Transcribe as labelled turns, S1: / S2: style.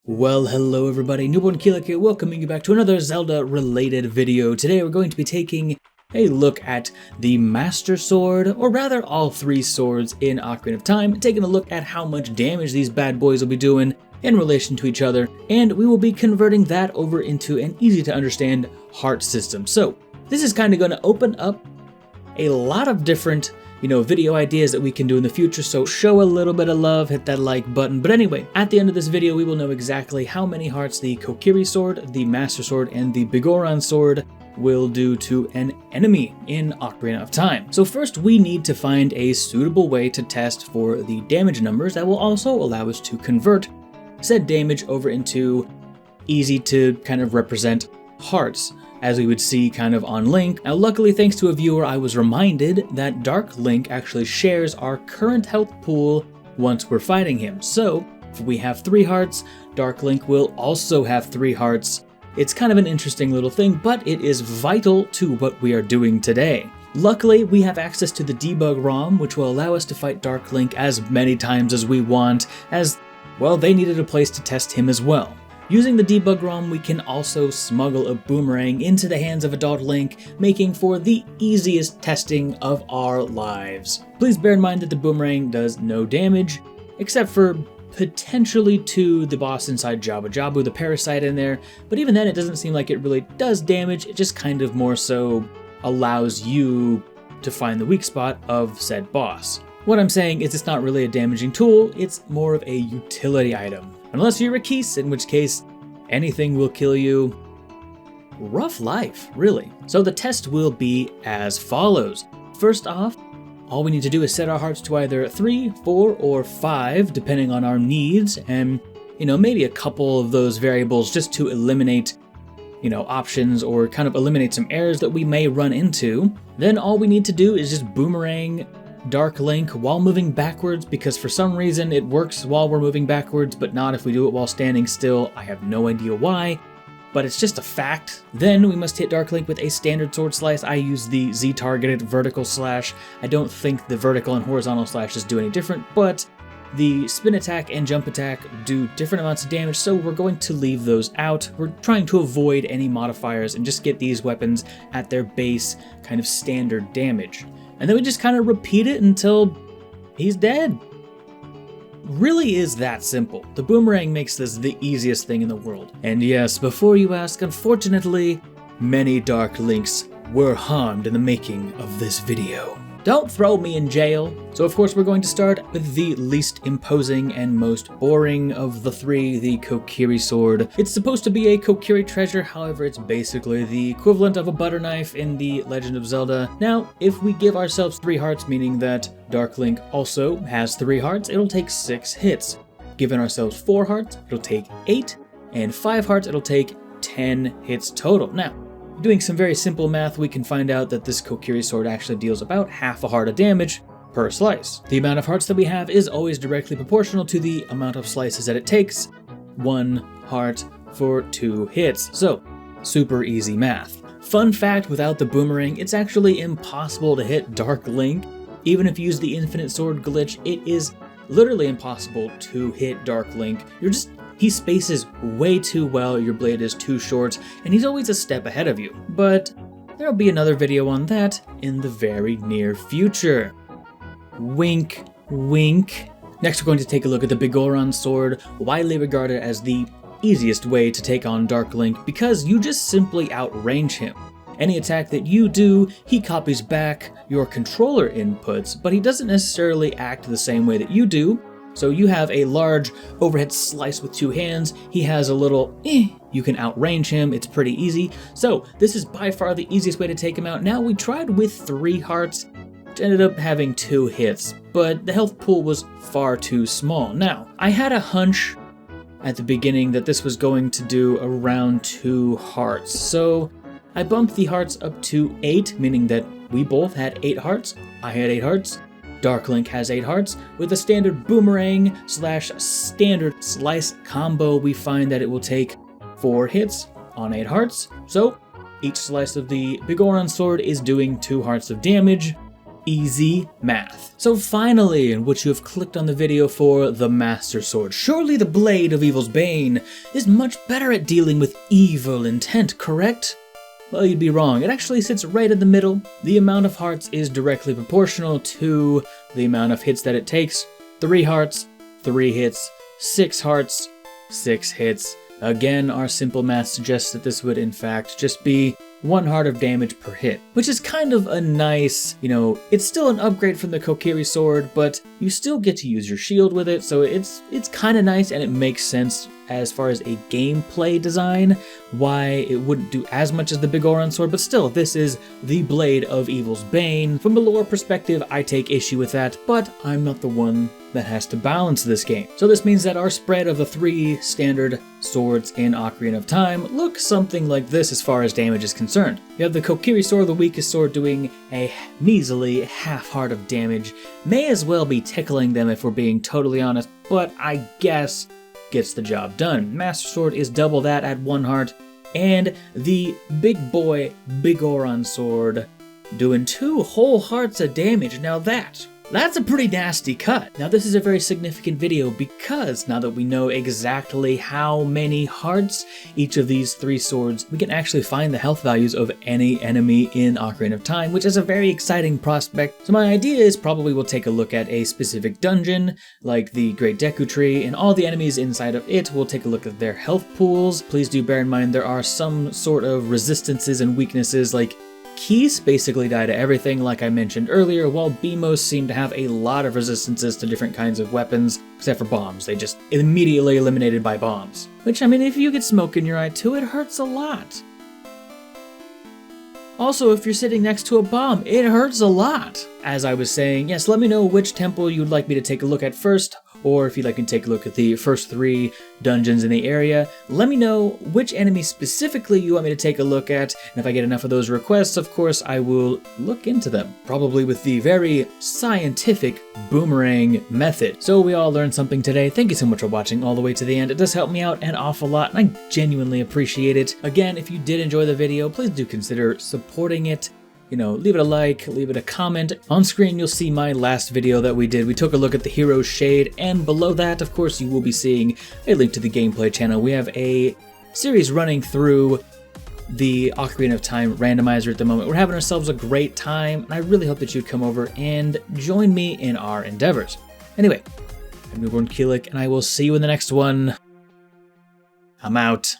S1: Well, hello everybody, Newbornkilik here, welcoming you back to another Zelda-related video. Today we're going to be taking a look at the Master Sword, or rather all three swords in Ocarina of Time, taking a look at how much damage these bad boys will be doing in relation to each other, and we will be converting that over into an easy-to-understand heart system. So, this is kind of going to open up a lot of different video ideas that we can do in the future, so show a little bit of love, hit that like button. But anyway, at the end of this video, we will know exactly how many hearts the Kokiri Sword, the Master Sword, and the Bigoron Sword will do to an enemy in Ocarina of Time. So first, we need to find a suitable way to test for the damage numbers that will also allow us to convert said damage over into easy to kind of represent hearts, as we would see kind of on Link. Now luckily, thanks to a viewer, I was reminded that Dark Link actually shares our current health pool once we're fighting him. So if we have 3 hearts, Dark Link will also have 3 hearts. It's kind of an interesting little thing, but it is vital to what we are doing today. Luckily, we have access to the debug ROM, which will allow us to fight Dark Link as many times as we want, as, well, they needed a place to test him as well. Using the debug ROM, we can also smuggle a boomerang into the hands of Adult Link, making for the easiest testing of our lives. Please bear in mind that the boomerang does no damage, except for potentially to the boss inside Jabu Jabu, the parasite in there, but even then it doesn't seem like it really does damage, it just kind of more so allows you to find the weak spot of said boss. What I'm saying is it's not really a damaging tool, it's more of a utility item. Unless you're a Keese, in which case anything will kill you. Rough life, really. So the test will be as follows. First off, all we need to do is set our hearts to either 3, 4, or 5, depending on our needs, and maybe a couple of those variables just to eliminate options or kind of eliminate some errors that we may run into. Then all we need to do is just boomerang Dark Link while moving backwards, because for some reason it works while we're moving backwards, but not if we do it while standing still. I have no idea why, but it's just a fact. Then we must hit Dark Link with a standard sword slice. I use the Z-targeted vertical slash. I don't think the vertical and horizontal slashes do any different, but the spin attack and jump attack do different amounts of damage, so we're going to leave those out. We're trying to avoid any modifiers and just get these weapons at their base kind of standard damage. And then we just kind of repeat it until he's dead. Really is that simple. The boomerang makes this the easiest thing in the world. And yes, before you ask, unfortunately, many Dark Links were harmed in the making of this video. Don't throw me in jail. So of course we're going to start with the least imposing and most boring of the 3, the Kokiri Sword. It's supposed to be a Kokiri treasure, however it's basically the equivalent of a butter knife in the Legend of Zelda. Now, if we give ourselves 3 hearts, meaning that Dark Link also has 3 hearts, it'll take 6 hits. Giving ourselves 4 hearts, it'll take 8, and 5 hearts, it'll take 10 hits total. Now, doing some very simple math, we can find out that this Kokiri Sword actually deals about half a heart of damage per slice. The amount of hearts that we have is always directly proportional to the amount of slices that it takes. 1 heart for 2 hits. So, super easy math. Fun fact, without the boomerang, it's actually impossible to hit Dark Link. Even if you use the Infinite Sword glitch, it is literally impossible to hit Dark Link. He spaces way too well, your blade is too short, and he's always a step ahead of you. But there'll be another video on that in the very near future. Wink, wink. Next we're going to take a look at the Bigoron Sword, widely regarded as the easiest way to take on Dark Link because you just simply outrange him. Any attack that you do, he copies back your controller inputs, but he doesn't necessarily act the same way that you do. So you have a large overhead slice with 2 hands, he has a little you can outrange him, it's pretty easy. So this is by far the easiest way to take him out. Now we tried with 3 hearts, which ended up having 2 hits, but the health pool was far too small. Now, I had a hunch at the beginning that this was going to do around 2 hearts, so I bumped the hearts up to 8, meaning that we both had 8 hearts, I had 8 hearts, Dark Link has 8 hearts. With a standard boomerang / standard slice combo, we find that it will take 4 hits on 8 hearts. So each slice of the Bigoron Sword is doing 2 hearts of damage. Easy math. So finally, in what you have clicked on the video for, the Master Sword. Surely the Blade of Evil's Bane is much better at dealing with evil intent, correct? Well, you'd be wrong. It actually sits right in the middle. The amount of hearts is directly proportional to the amount of hits that it takes. 3 hearts, 3 hits, 6 hearts, 6 hits. Again, our simple math suggests that this would in fact just be 1 heart of damage per hit, which is kind of a nice, it's still an upgrade from the Kokiri sword, but you still get to use your shield with it, so it's kind of nice, and it makes sense as far as a gameplay design why it wouldn't do as much as the Big Oron sword, but still, this is the Blade of Evil's Bane. From a lore perspective, I take issue with that, but I'm not the one that has to balance this game. So this means that our spread of the 3 standard swords in Ocarina of Time look something like this as far as damage is concerned. You have the Kokiri sword, the weakest sword, doing a measly half heart of damage. May as well be tickling them if we're being totally honest, but I guess gets the job done. Master Sword is double that at 1 heart, and the big boy Big Oron sword doing 2 whole hearts of damage. Now that's a pretty nasty cut. Now this is a very significant video because now that we know exactly how many hearts each of these 3 swords, we can actually find the health values of any enemy in Ocarina of Time, which is a very exciting prospect. So my idea is probably we'll take a look at a specific dungeon, like the Great Deku Tree, and all the enemies inside of it. We'll take a look at their health pools. Please do bear in mind there are some sort of resistances and weaknesses, like Keys basically die to everything, like I mentioned earlier, while Beamos seem to have a lot of resistances to different kinds of weapons, except for bombs. They just immediately eliminated by bombs. Which, I mean, if you get smoke in your eye too, it hurts a lot. Also, if you're sitting next to a bomb, it hurts a lot. As I was saying, yes, let me know which temple you'd like me to take a look at first, or if you'd like me to take a look at the first 3 dungeons in the area. Let me know which enemy specifically you want me to take a look at, and if I get enough of those requests, of course, I will look into them. Probably with the very scientific boomerang method. So we all learned something today. Thank you so much for watching all the way to the end. It does help me out an awful lot, and I genuinely appreciate it. Again, if you did enjoy the video, please do consider supporting it. Leave it a like, leave it a comment. On screen, you'll see my last video that we did. We took a look at the Hero's Shade, and below that, of course, you will be seeing a link to the gameplay channel. We have a series running through the Ocarina of Time randomizer at the moment. We're having ourselves a great time, and I really hope that you come over and join me in our endeavors. Anyway, I'm Newbornkilik, and I will see you in the next one. I'm out.